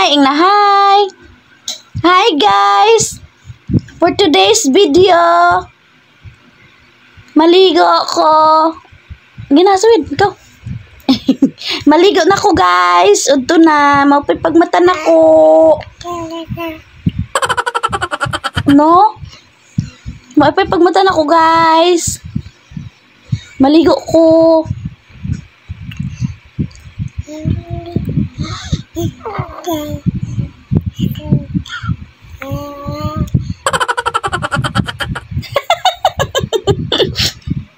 Hi, hi. Hi guys. For today's video, maligo ako. Ginaswid ikaw. Maligo na ko guys. Udto na, maupay pagmata na ko. No? Maupay pagmata na ko guys. Maligo ko.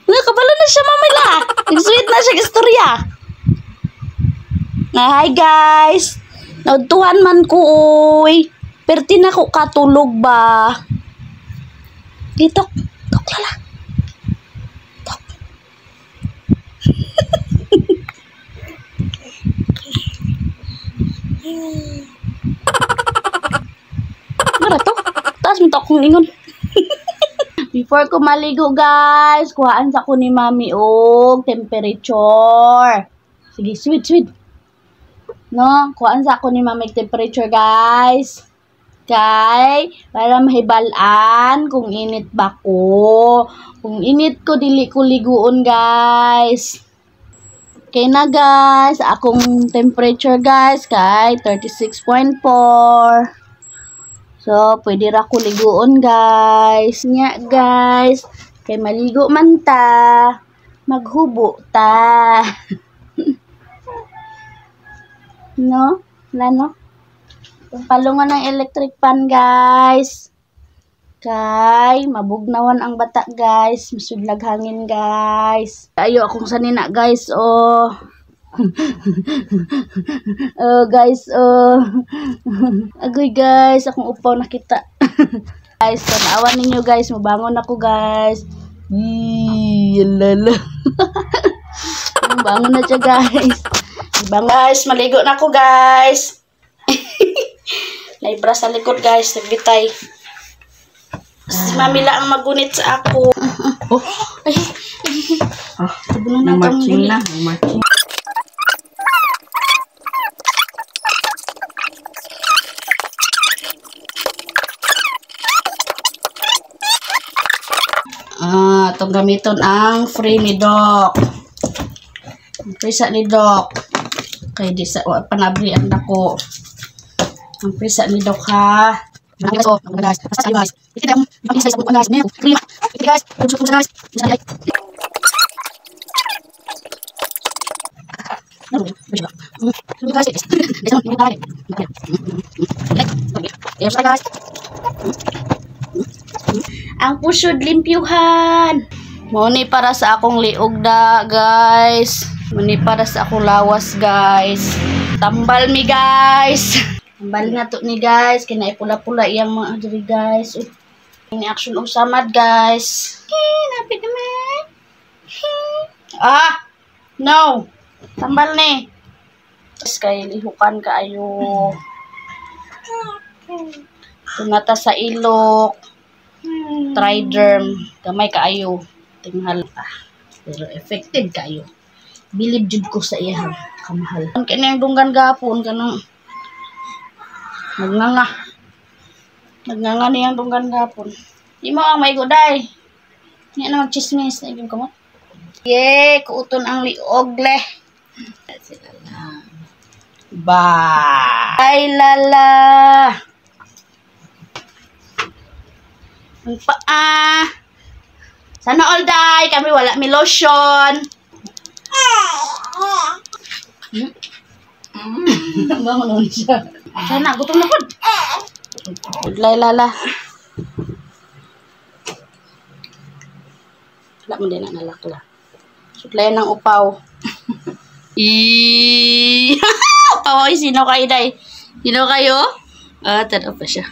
Nakabalo na siya mamila. Nag-sweet na siya istorya. Hi guys. Naudtuhan man ko oy. Perti na ko katulog ba. Dito. Tok lala. Tok. Mara to? Taas mo to akong ingon. Before ko maligo guys, kuhaan sa ko ni mami og temperature. Sige, sweet. No, kuhaan sa ko ni mami temperature guys. Kay, para mahibalaan kung init ba ko. Kung init ko, dili ko liguon guys. Okay na guys, akong temperature guys, kay 36.4. So, pwede ra ko liguon guys. Nya guys, kay maligo man ta, maghubo ta. No? Wala no? Palungan ng electric fan guys. Kay, mabugnawan ang bata guys. Masudlag hangin guys. Ayo akong sanina guys, oh. Guys, agoy guys, akong upaw nakita. Guys, tanawan ninyo guys, mabangon ako guys. Yalala. Bangon na siya guys. Guys, maligo na ako guys. Naibra sa likod guys, nagbitay. Si mami lang ang magunit sa ako. Oh, ay. Tabunan na itong muli. Itong gamiton ang free ni Doc. Prisa ni Doc. Kaya di sa panabrian na ko. Ang prisa ni Doc ha. Guys, guys. Basta guys. Ito yung mag-isa sa buwan guys. Mayroon. Krima. Ito guys. Puso guys. Isa guys. Ang pusod limpyuhan. Muni para sa akong liog da guys. Muni para sa akong lawas guys. Tambal mi guys. Tambal na to ni guys. Kinay pula-pula iyang mga diri guys. Ini action og samad guys. Napit naman. No. Tambal ni. Tapos kay lihukan kaayo. Tunata sa ilok. Triderm. Gamay kaayo. Tinghal pa. Pero effective kayo. Believe jud ko sa iya. Kamahal. Kani ang dunggan gapon kanang Nagnganga niyang dunggan gapon. Di mo ang maigo day. Nga naman chismis na ibig ko mo. Kuuton ang liog leh. Bye lala. Ang paa. Sana all day. Kami wala mi lotion. Bangon siya. Sana, gutom na po. Udlay lala. Wala mo din ang nalakla. Sudlay ng upaw. Upaw ay sino kayo day? Sino kayo? Tanaw pa siya.